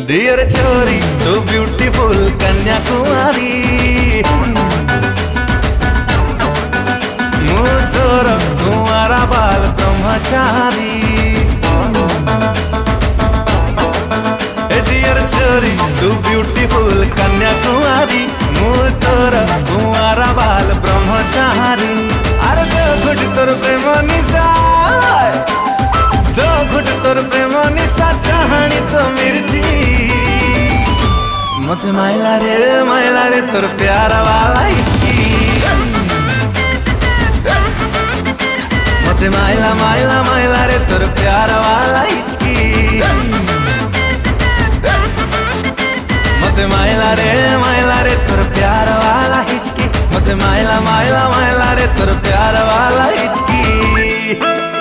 Dear छोरी तू beautiful Kanyakumari, मु तोर कुंवारा बाल ब्रह्मचारी। डियर छोरी तू ब्यूटीफुल कन्याकुमारी, मु तोर कुंवारा बाल ब्रह्मचारी। अरे दो घुट तोर प्रेम निशा, दो घुट तोर प्रेम निशा चाहनी तो मिर्ची। मते माइला रे तोर प्यार वाला हिचकी। मते माइला रे तोर प्यार वाला हिचकी। मते माइला रे तोर प्यार वाला हिचकी। मते माइला रे तोर प्यार वाला हिचकी।